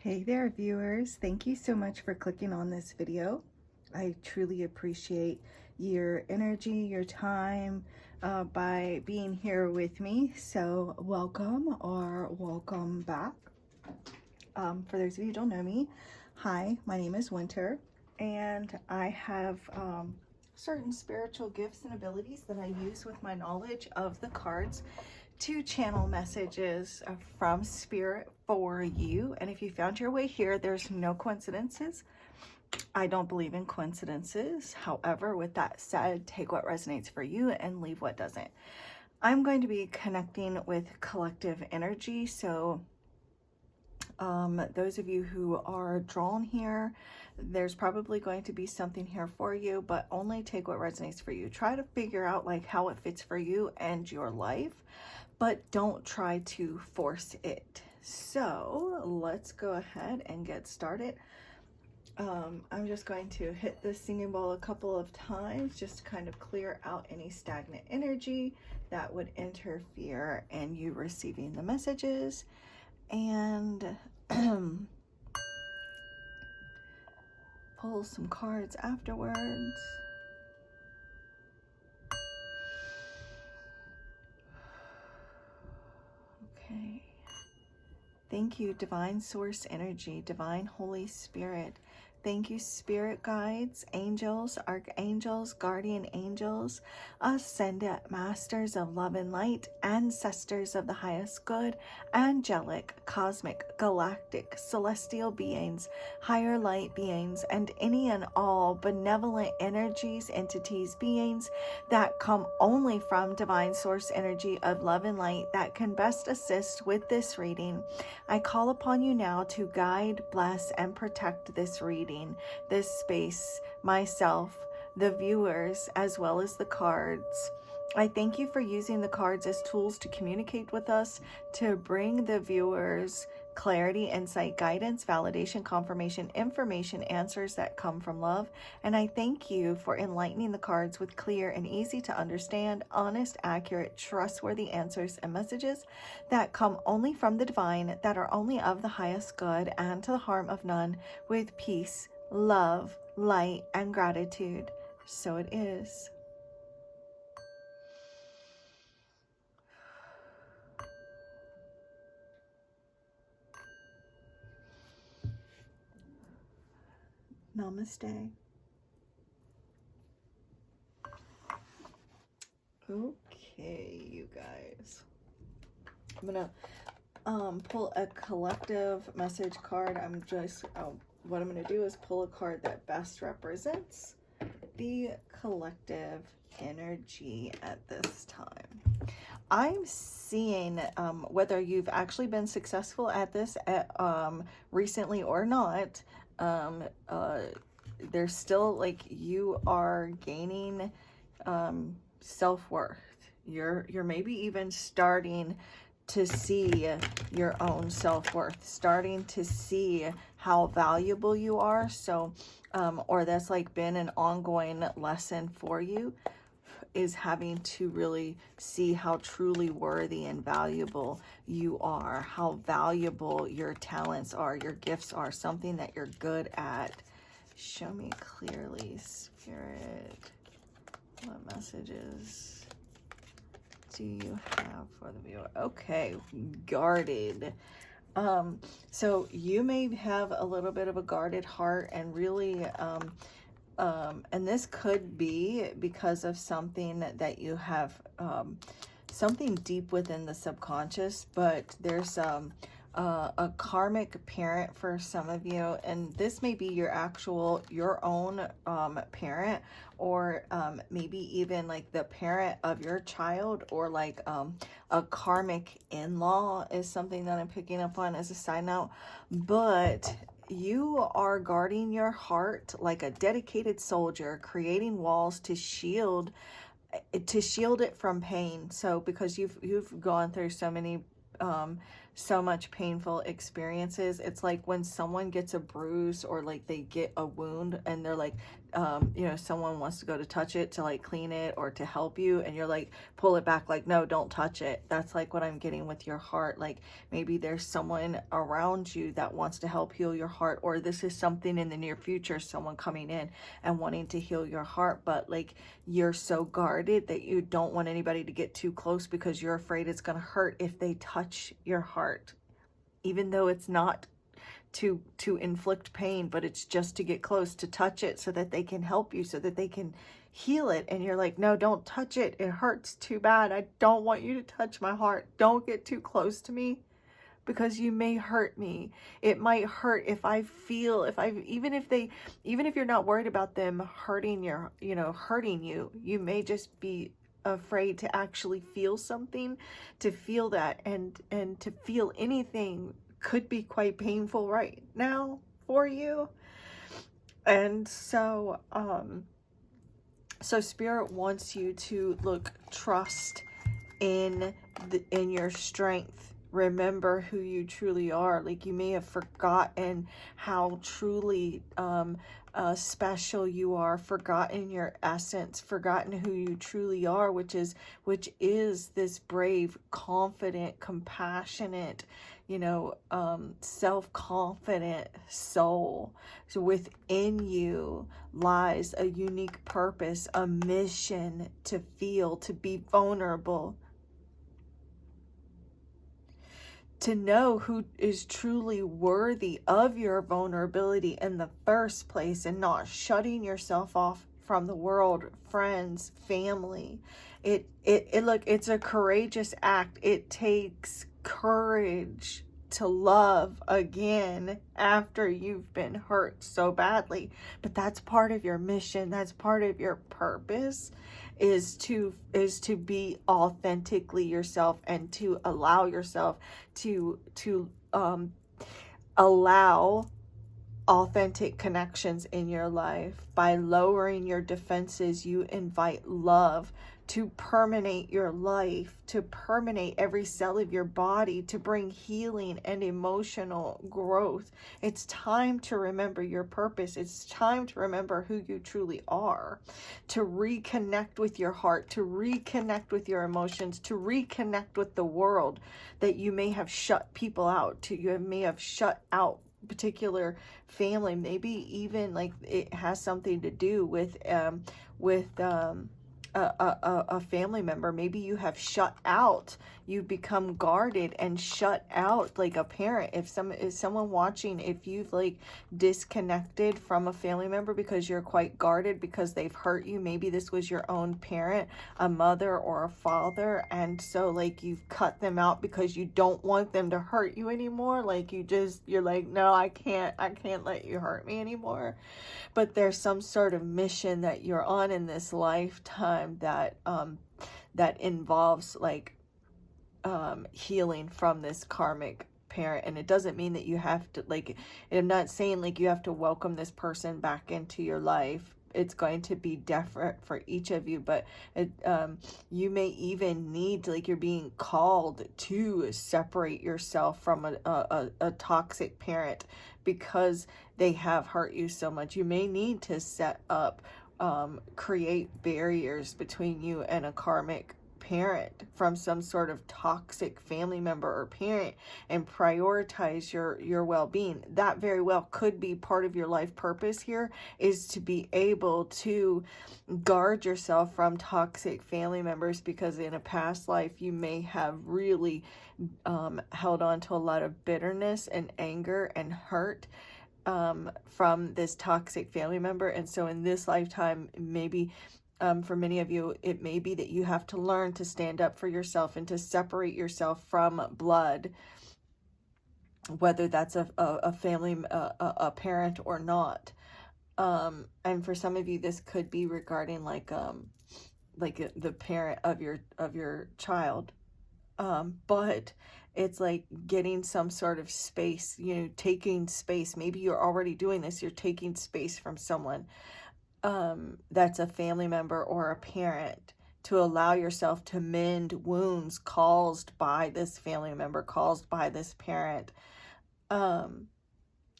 Hey there, viewers. Thank you so much for clicking on this video. I truly appreciate your energy, your time by being here with me. So welcome or welcome back. For those of you who don't know me, hi, my name is Winter, and I have certain spiritual gifts and abilities that I use with my knowledge of the cards to channel messages from spirit for you. And if you found your way here, there's no coincidences. I don't believe in coincidences. However, with that said, take what resonates for you and leave what doesn't. I'm going to be connecting with collective energy. So those of you who are drawn here, there's probably going to be something here for you, but only take what resonates for you. Try to figure out like how it fits for you and your life, but don't try to force it. So let's go ahead and get started. I'm just going to hit the singing bowl a couple of times just to kind of clear out any stagnant energy that would interfere in you receiving the messages. And pull some cards afterwards. Okay. Thank you, Divine Source Energy, Divine Holy Spirit. Thank you, Spirit Guides, Angels, Archangels, Guardian Angels, Ascended Masters of Love and Light, Ancestors of the Highest Good, Angelic, Cosmic, Galactic, Celestial Beings, Higher Light Beings, and any and all benevolent energies, entities, beings that come only from Divine Source Energy of Love and Light that can best assist with this reading. I call upon you now to guide, bless, and protect this reading, this space, myself, the viewers, as well as the cards. I thank you for using the cards as tools to communicate with us, to bring the viewers clarity, insight, guidance, validation, confirmation, information, answers that come from love. And I thank you for enlightening the cards with clear and easy to understand, honest, accurate, trustworthy answers and messages that come only from the divine, that are only of the highest good and to the harm of none, with peace, love, light, and gratitude. So it is. Namaste. Okay, you guys. I'm gonna pull a collective message card. What I'm gonna do is pull a card that best represents the collective energy at this time. I'm seeing whether you've actually been successful at this recently or not. There's still like you are gaining self-worth. You're maybe even starting to see your own self-worth, starting to see how valuable you are. So or that's like been an ongoing lesson for you, is having to really see how truly worthy and valuable you are, how valuable your talents are, your gifts are, something that you're good at. Show me clearly, Spirit, what messages do you have for the viewer? Okay, guarded. So you may have a little bit of a guarded heart, and really and this could be because of something that you have, something deep within the subconscious, but there's a karmic parent for some of you, and this may be your own parent, or maybe even like the parent of your child, or like a karmic in-law is something that I'm picking up on as a side note. But you are guarding your heart like a dedicated soldier, creating walls to shield it from pain. So because you've gone through so much painful experiences, it's like when someone gets a bruise or like they get a wound and they're like someone wants to go to touch it to like clean it or to help you, and you're like, pull it back, like, no, don't touch it. That's like what I'm getting with your heart. Like maybe there's someone around you that wants to help heal your heart, or this is something in the near future, someone coming in and wanting to heal your heart, but like you're so guarded that you don't want anybody to get too close because you're afraid it's going to hurt if they touch your heart, even though it's not to inflict pain, but it's just to get close, to touch it so that they can help you, so that they can heal it. And you're like, no, don't touch it, it hurts too bad, I don't want you to touch my heart, don't get too close to me because you may hurt me. It might hurt if I feel, even if you're not worried about them hurting hurting you, you may just be afraid to actually feel something, to feel that, and to feel anything could be quite painful right now for you. And so Spirit wants you to trust in your strength. Remember who you truly are. Like you may have forgotten how truly special you are, forgotten your essence, forgotten who you truly are, which is this brave, confident, compassionate, self-confident soul. So within you lies a unique purpose, a mission to feel, to be vulnerable, to know who is truly worthy of your vulnerability in the first place, and not shutting yourself off from the world, friends, family. It's a courageous act. It takes courage to love again after you've been hurt so badly. But that's part of your mission. That's part of your purpose, is to be authentically yourself, and to allow yourself to allow authentic connections in your life. By lowering your defenses, you invite love to permeate your life, to permeate every cell of your body, to bring healing and emotional growth. It's time to remember your purpose. It's time to remember who you truly are, to reconnect with your heart, to reconnect with your emotions, to reconnect with the world that you may have shut people out, you may have shut out particular family. Maybe even like it has something to do with a family member. Maybe you have shut out, you've become guarded and shut out, like a parent. If someone watching, if you've like disconnected from a family member because you're quite guarded because they've hurt you, maybe this was your own parent, a mother or a father, and so like you've cut them out because you don't want them to hurt you anymore. Like you're like, no, I can't let you hurt me anymore. But there's some sort of mission that you're on in this lifetime that involves like healing from this karmic parent. And it doesn't mean that you have to, like, I'm not saying like you have to welcome this person back into your life. It's going to be different for each of you, but you may even need, like, you're being called to separate yourself from a toxic parent because they have hurt you so much. You may need to set up, create barriers between you and a karmic parent from some sort of toxic family member or parent, and prioritize your well-being. That very well could be part of your life purpose here, is to be able to guard yourself from toxic family members, because in a past life you may have really held on to a lot of bitterness and anger and hurt from this toxic family member. And so in this lifetime, maybe for many of you, it may be that you have to learn to stand up for yourself and to separate yourself from blood, whether that's a family, a parent or not. And for some of you, this could be regarding like the parent of your child. But it's like getting some sort of space, taking space. Maybe you're already doing this. You're taking space from someone that's a family member or a parent, to allow yourself to mend wounds caused by this family member, caused by this parent.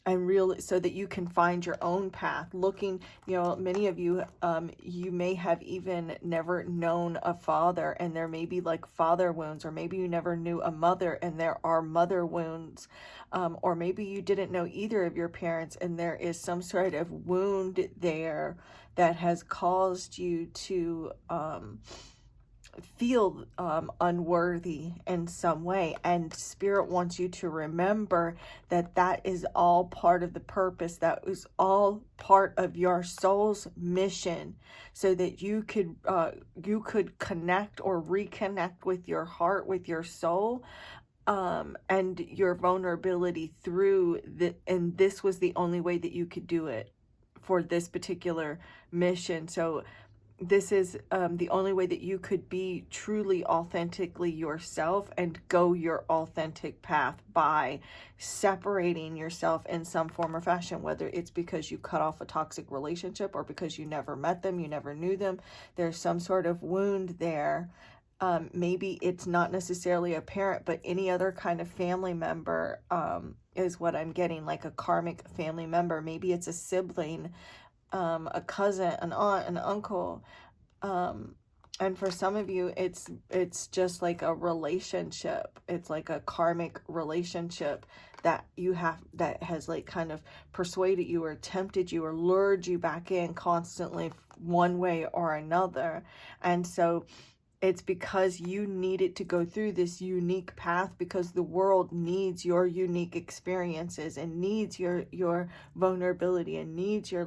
and really so that you can find your own path. Looking, many of you, you may have even never known a father, and there may be like father wounds, or maybe you never knew a mother and there are mother wounds, or maybe you didn't know either of your parents and there is some sort of wound there that has caused you to feel unworthy in some way. And Spirit wants you to remember that that is all part of the purpose. That is all part of your soul's mission, so that you could connect or reconnect with your heart, with your soul, and your vulnerability through the, and this was the only way that you could do it for this particular mission. So this is the only way that you could be truly authentically yourself and go your authentic path, by separating yourself in some form or fashion, whether it's because you cut off a toxic relationship or because you never met them, you never knew them. There's some sort of wound there. Maybe it's not necessarily a parent, but any other kind of family member is what I'm getting, like a karmic family member. Maybe it's a sibling, a cousin, an aunt, an uncle, and for some of you it's just like a relationship. It's like a karmic relationship that you have, that has like kind of persuaded you or tempted you or lured you back in constantly, one way or another. And so it's because you needed to go through this unique path, because the world needs your unique experiences and needs your vulnerability and needs your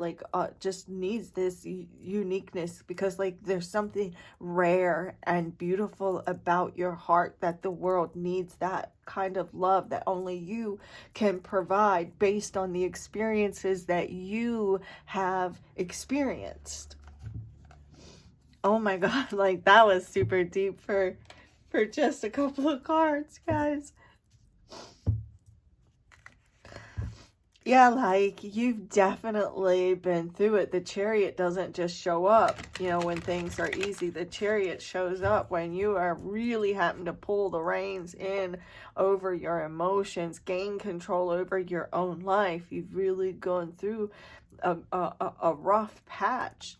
just needs this uniqueness, because like there's something rare and beautiful about your heart that the world needs, that kind of love that only you can provide based on the experiences that you have experienced. Oh my God, like that was super deep for just a couple of cards, guys. Yeah, like you've definitely been through it. The Chariot doesn't just show up, when things are easy. The Chariot shows up when you are really having to pull the reins in over your emotions, gain control over your own life. You've really gone through a rough patch.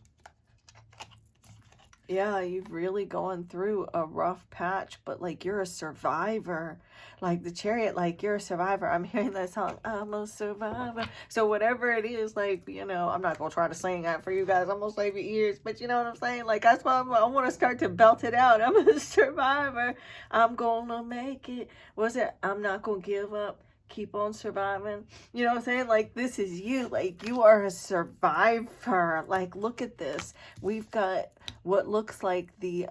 Yeah, you've really gone through a rough patch, but like you're a survivor. Like the Chariot, like you're a survivor. I'm hearing that song, I'm a survivor. So whatever it is, like, I'm not going to try to sing that for you guys. I'm going to save your ears, but you know what I'm saying? Like, that's why I want to start to belt it out. I'm a survivor. I'm going to make it. What's it? I'm not going to give up. Keep on surviving. You know what I'm saying? Like, this is you. Like, you are a survivor. Like, look at this. We've got what looks like the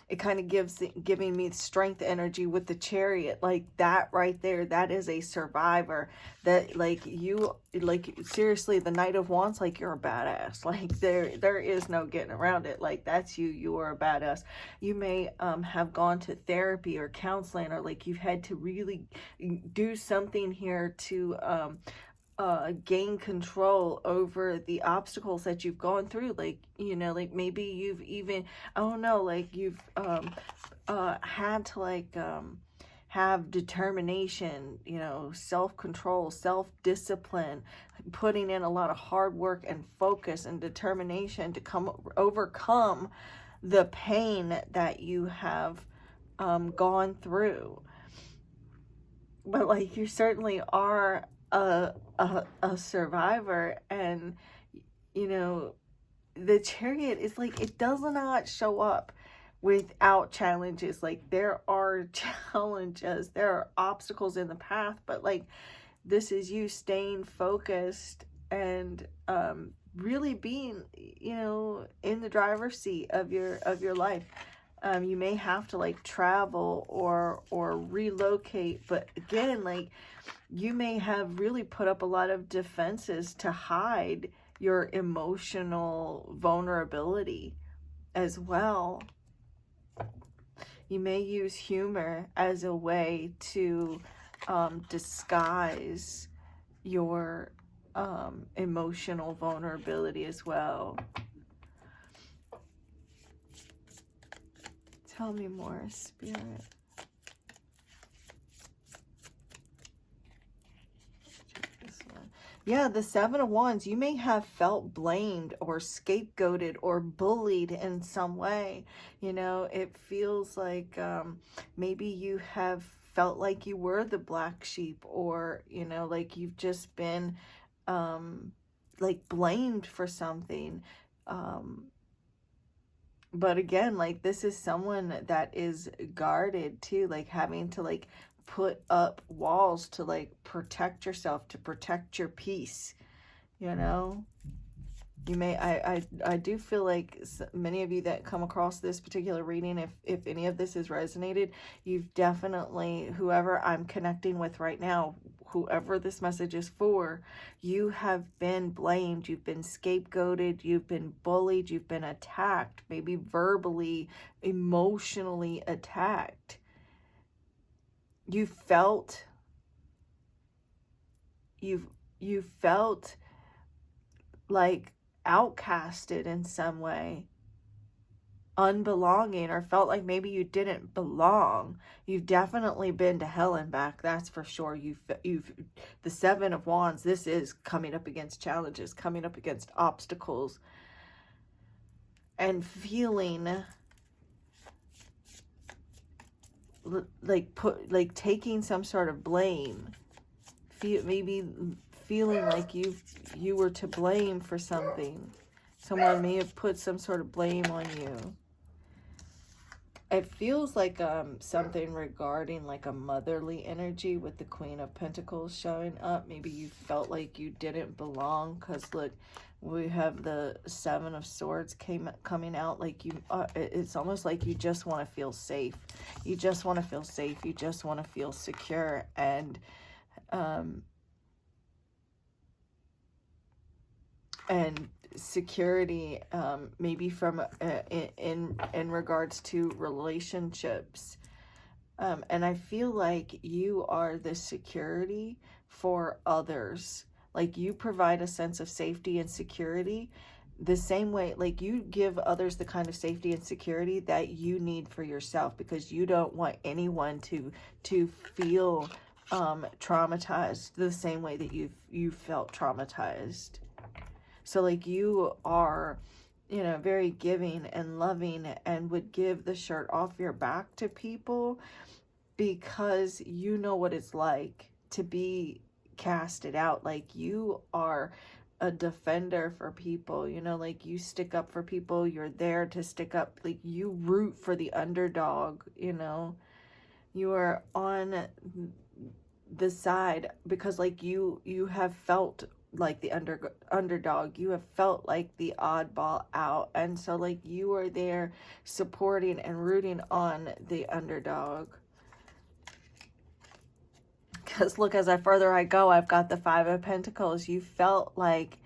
it kind of giving me strength energy with the Chariot. Like that right there, that is a survivor. That like you, like seriously, the Knight of Wands, like you're a badass. Like there is no getting around it. Like that's you are a badass. You may have gone to therapy or counseling, or like you've had to really do something here to gain control over the obstacles that you've gone through. Like, like maybe you've even, I don't know, like you've had to like have determination, self-control, self-discipline, putting in a lot of hard work and focus and determination to overcome the pain that you have gone through. But like you certainly are a survivor. And the Chariot is like, it does not show up without challenges. Like there are challenges, there are obstacles in the path, but like this is you staying focused and really being in the driver's seat of your life. You may have to like travel or relocate, but again, like you may have really put up a lot of defenses to hide your emotional vulnerability as well. You may use humor as a way to disguise your emotional vulnerability as well. Tell me more, Spirit. This one. Yeah, the Seven of Wands, you may have felt blamed or scapegoated or bullied in some way. You know, it feels like maybe you have felt like you were the black sheep, or, you know, like you've just been like blamed for something. Um, but again, like this is someone that is guarded too, like having to like put up walls to like protect yourself, to protect your peace, you know. You may, I do feel like many of you that come across this particular reading, if any of this has resonated, you've definitely, whoever I'm connecting with right now, whoever this message is for, you have been blamed, you've been scapegoated, you've been bullied, you've been attacked, maybe verbally, emotionally attacked. You felt, you felt like outcasted in some way, unbelonging, or felt like maybe you didn't belong. You've definitely been to hell and back, that's for sure. You've the Seven of Wands, this is coming up against challenges, coming up against obstacles, and feeling like taking some sort of blame. Maybe feeling like you were to blame for something. Someone may have put some sort of blame on you. It feels like something regarding like a motherly energy with the Queen of Pentacles showing up. Maybe you felt like you didn't belong, because look, we have the Seven of Swords coming out. Like you, it's almost like you just want to feel safe. You just want to feel safe. You just want to feel secure, and security, maybe from in regards to relationships, and I feel like you are the security for others. Like you provide a sense of safety and security the same way, like you give others the kind of safety and security that you need for yourself, because you don't want anyone to feel traumatized the same way that you've felt traumatized. So like you are, you know, very giving and loving, and would give the shirt off your back to people, because you know what it's like to be casted out. Like you are a defender for people, you know, like you stick up for people, you're there to stick up, like you root for the underdog, you know, you are on the side, because like you have felt like the underdog, you have felt like the oddball out, and so like you are there supporting and rooting on the underdog. Because look, as further I go, I've got the Five of Pentacles. You felt like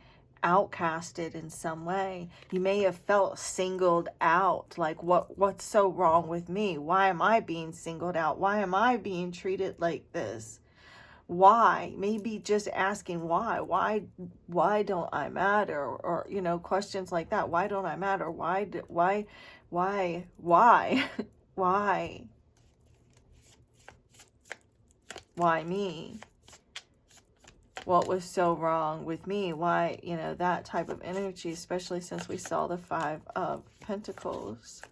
outcasted in some way. You may have felt singled out, like what's so wrong with me? Why am I being singled out? Why am I being treated like this? Why? Maybe just asking why don't I matter, or you know, questions like that. Why don't I matter? Why why me? What was so wrong with me? Why, you know, that type of energy, especially since we saw the Five of Pentacles.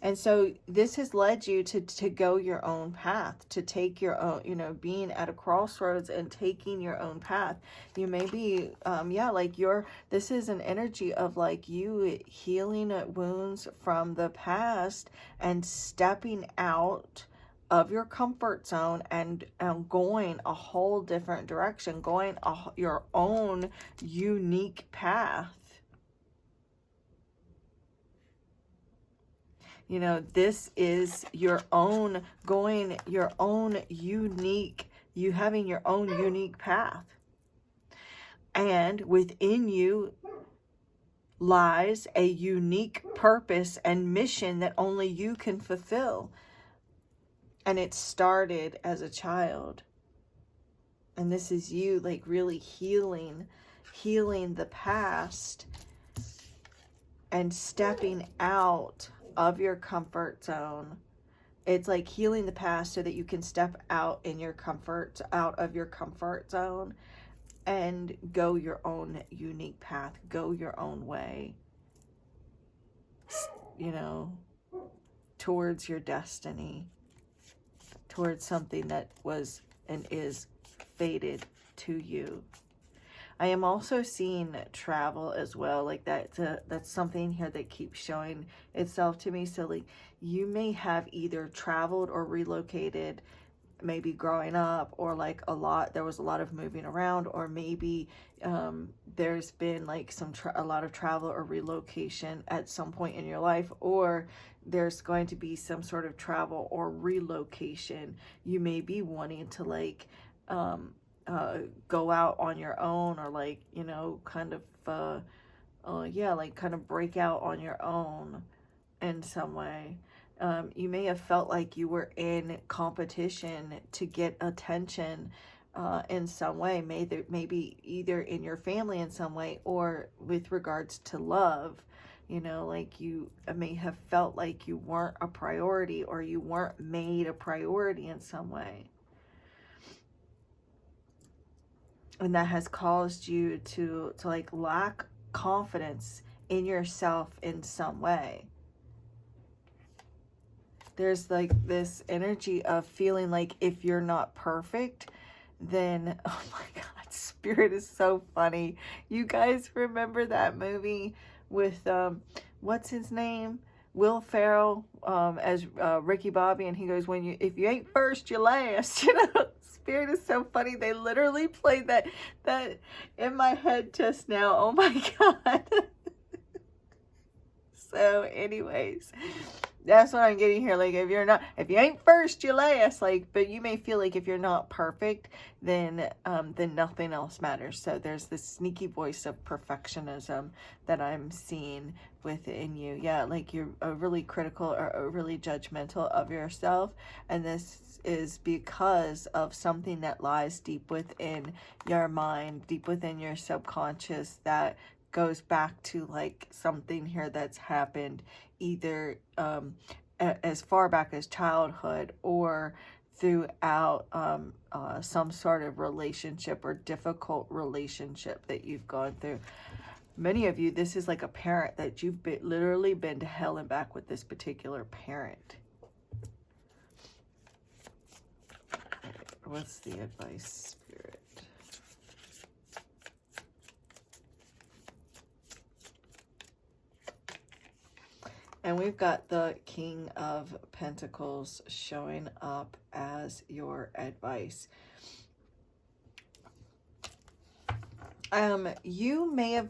And so this has led you to go your own path, to take your own, you know, being at a crossroads and taking your own path. You may be, yeah, like this is an energy of like you healing wounds from the past and stepping out of your comfort zone and going a whole different direction, going your own unique path. You know, this is your own, going your own unique, you having your own unique path. And within you lies a unique purpose and mission that only you can fulfill. And it started as a child. And this is you like really healing the past and stepping out of your comfort zone it's like healing the past so that you can step out of your comfort zone and go your own unique path, go your own way, you know, towards your destiny, towards something that was and is fated to you. I am also seeing travel as well. Like that's something here that keeps showing itself to me. So like you may have either traveled or relocated, maybe growing up, or like there was a lot of moving around, or maybe there's been like a lot of travel or relocation at some point in your life, or there's going to be some sort of travel or relocation. You may be wanting to like go out on your own, or like, you know, kind of like kind of break out on your own in some way. You may have felt like you were in competition to get attention in some way, maybe either in your family in some way, or with regards to love. You know, like you may have felt like you weren't a priority, or you weren't made a priority in some way. And that has caused you to like lack confidence in yourself in some way. There's like this energy of feeling like if you're not perfect, then, oh my God, Spirit is so funny. You guys remember that movie with, what's his name? Will Ferrell as Ricky Bobby, and he goes, if you ain't first, you last. You know, Spirit is so funny. They literally played that in my head just now. Oh my God. So anyways, that's what I'm getting here. Like, if you ain't first, you last. Like, but you may feel like if you're not perfect, then nothing else matters. So there's this sneaky voice of perfectionism that I'm seeing within you. Yeah, like you're overly critical or overly judgmental of yourself, and this is because of something that lies deep within your mind, deep within your subconscious, that goes back to like something here that's happened either as far back as childhood, or throughout some sort of relationship or difficult relationship that you've gone through. Many of you, this is like a parent that you've literally been to hell and back with this particular parent. What's the advice, Spirit? And we've got the King of Pentacles showing up as your advice. You may have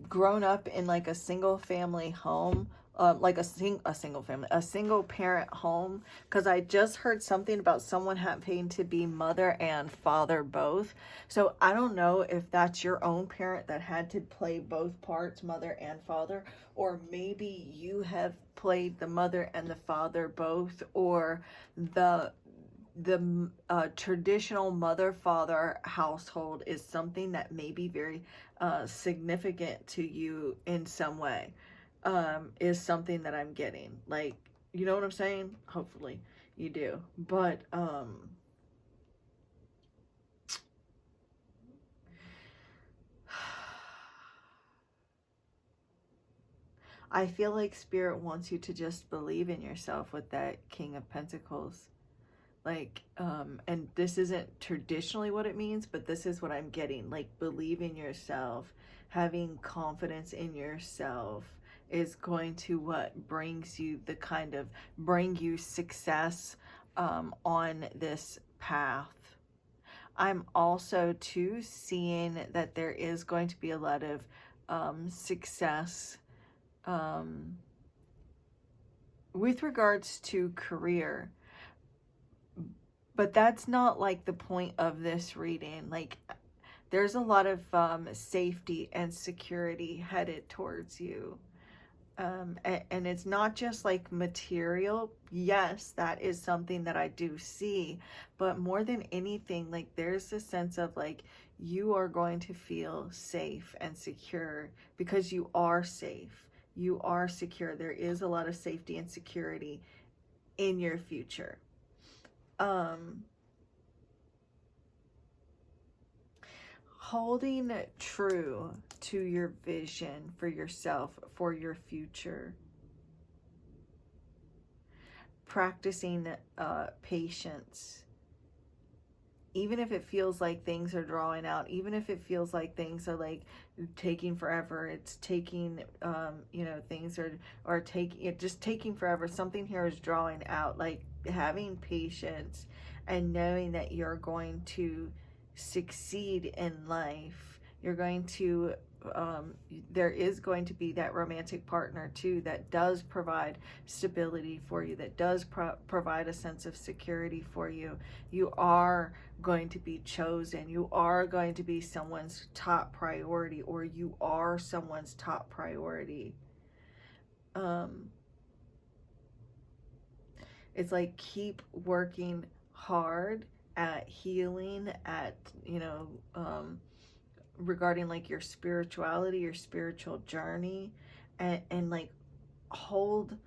grown up in like a single family home, like a single parent home, because I just heard something about someone having to be mother and father both. So I don't know if that's your own parent that had to play both parts, mother and father, or maybe you have played the mother and the father both, or the traditional mother-father household is something that may be very significant to you in some way, is something that I'm getting. Like, you know what I'm saying? Hopefully you do. But I feel like Spirit wants you to just believe in yourself with that King of Pentacles. Like, and this isn't traditionally what it means, but this is what I'm getting. Like, believe in yourself, having confidence in yourself is going to bring you success on this path. I'm also too seeing that there is going to be a lot of success with regards to career. But that's not like the point of this reading. Like, there's a lot of safety and security headed towards you. And it's not just like material. Yes, that is something that I do see. But more than anything, like there's a sense of like you are going to feel safe and secure because you are safe. You are secure. There is a lot of safety and security in your future. Holding true to your vision for yourself, for your future. Practicing patience. Even if it feels like things are drawing out, even if it feels like things are like taking forever, it's taking, things are just taking forever. Something here is drawing out, like having patience and knowing that you're going to succeed in life. You're going to, there is going to be that romantic partner too that does provide stability for you, that does provide a sense of security for you. You are going to be chosen. You are going to be someone's top priority, or you are someone's top priority. It's like keep working hard at healing, at, regarding like your spirituality, your spiritual journey, and like hold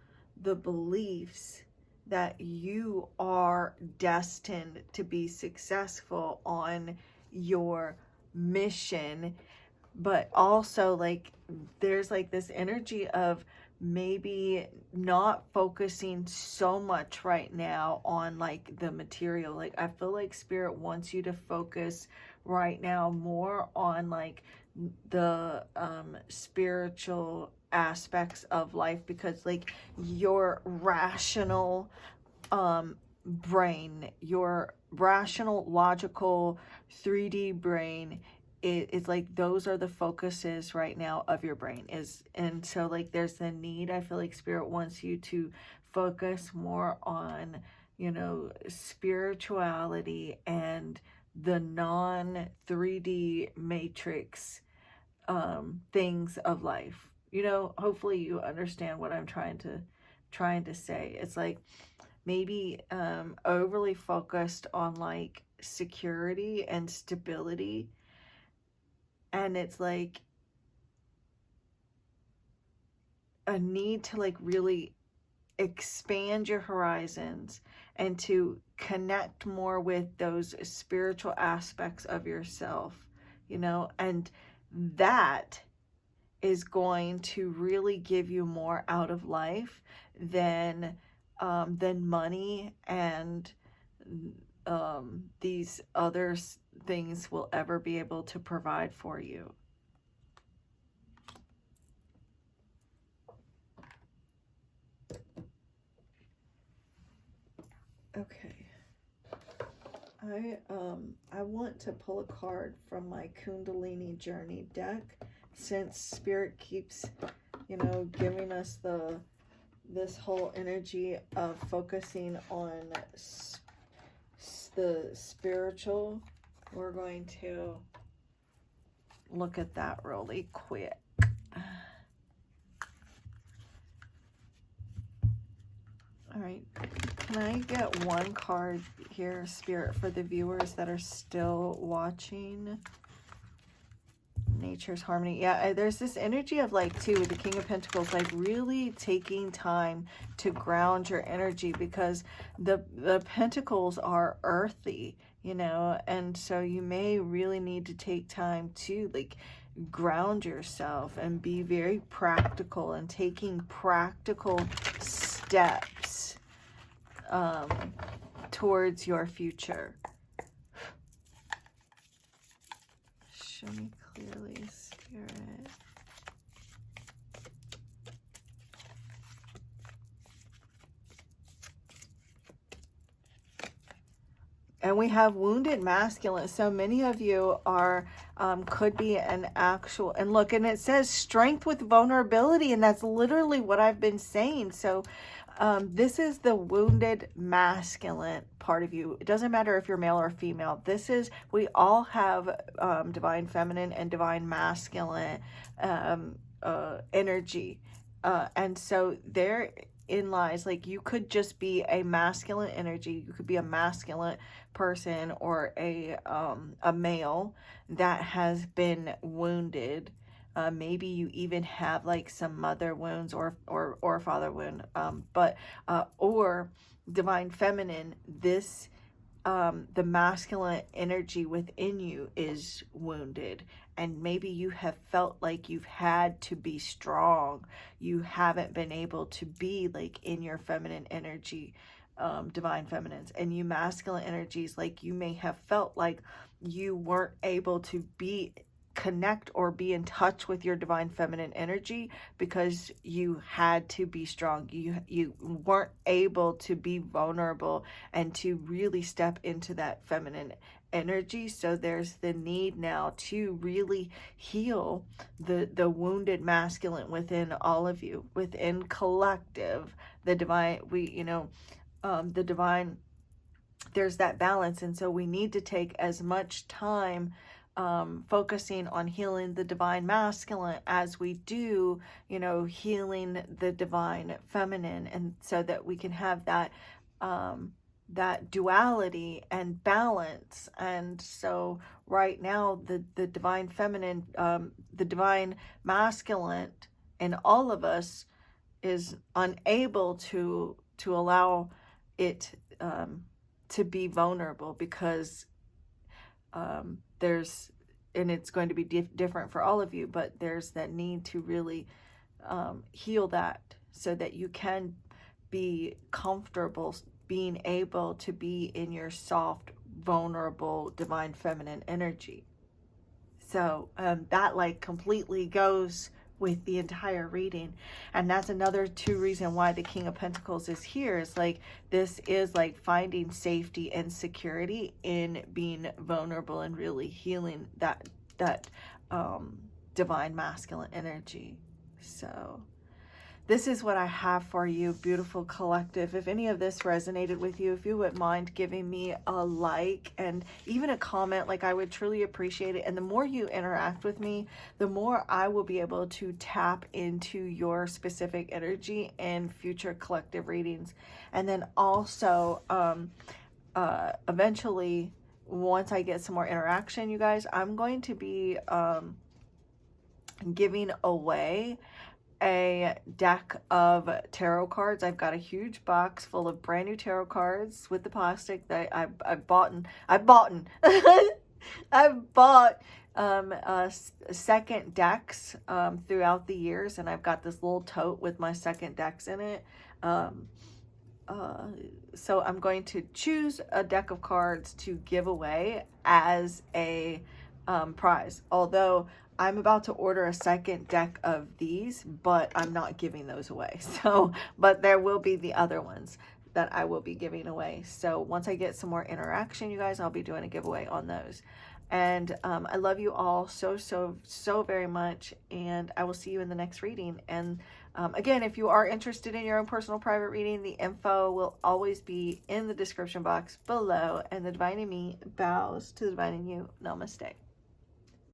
the beliefs that you are destined to be successful on your mission. But also, like, there's like this energy of maybe not focusing so much right now on like the material. Like, I feel like Spirit wants you to focus right now more on like the spiritual aspects of life, because like your rational brain, your rational, logical 3D brain, it's like those are the focuses right now of your brain is. And so like there's the need, I feel like Spirit wants you to focus more on, spirituality and the non 3D matrix things of life. Hopefully you understand what I'm trying to say. It's like maybe overly focused on like security and stability, and it's like a need to like really expand your horizons and to connect more with those spiritual aspects of yourself, and that is going to really give you more out of life than money and these other things will ever be able to provide for you. Okay. I want to pull a card from my Kundalini Journey deck, since Spirit keeps, giving us this whole energy of focusing on the spiritual. We're going to look at that really quick. All right, can I get one card here, Spirit, for the viewers that are still watching? Nature's harmony. Yeah, there's this energy of like, too, with the King of Pentacles, like really taking time to ground your energy, because the pentacles are earthy, and so you may really need to take time to like ground yourself and be very practical and taking practical steps towards your future. Show me clearly, Spirit. And we have wounded masculine. So many of you are, could be an actual, and look, and it says strength with vulnerability. And that's literally what I've been saying. So this is the wounded masculine part of you. It doesn't matter if you're male or female. We all have divine feminine and divine masculine energy. And so therein lies, like, you could just be a masculine energy. You could be a masculine person, or a male that has been wounded Maybe you even have like some mother wounds or father wound, or divine feminine, this the masculine energy within you is wounded, and maybe you have felt like you've had to be strong. You haven't been able to be like in your feminine energy, divine feminines, and you masculine energies, like you may have felt like you weren't able to be connect or be in touch with your divine feminine energy because you had to be strong. You weren't able to be vulnerable and to really step into that feminine energy. So there's the need now to really heal the wounded masculine within all of you, within collective, the divine. The divine, there's that balance. And so we need to take as much time focusing on healing the divine masculine as we do, healing the divine feminine, and so that we can have that that duality and balance. And so right now, the divine feminine, the divine masculine in all of us is unable to allow it to be vulnerable, because there's, and it's going to be different for all of you, but there's that need to really heal that, so that you can be comfortable being able to be in your soft, vulnerable, divine feminine energy. So that like completely goes with the entire reading. And that's another two reason why the King of Pentacles is here. Is like, this is like finding safety and security in being vulnerable and really healing that divine masculine energy. So this is what I have for you, beautiful collective. If any of this resonated with you, if you wouldn't mind giving me a like and even a comment, like, I would truly appreciate it. And the more you interact with me, the more I will be able to tap into your specific energy in future collective readings. And then also, eventually, once I get some more interaction, you guys, I'm going to be giving away a deck of tarot cards. I've got a huge box full of brand new tarot cards with the plastic that I've bought second decks throughout the years, and I've got this little tote with my second decks in it. So I'm going to choose a deck of cards to give away as a prize. Although I'm about to order a second deck of these, but I'm not giving those away. So, but there will be the other ones that I will be giving away. So once I get some more interaction, you guys, I'll be doing a giveaway on those. And I love you all so very much. And I will see you in the next reading. And again, if you are interested in your own personal private reading, the info will always be in the description box below. And the divine in me bows to the divine in you. Namaste.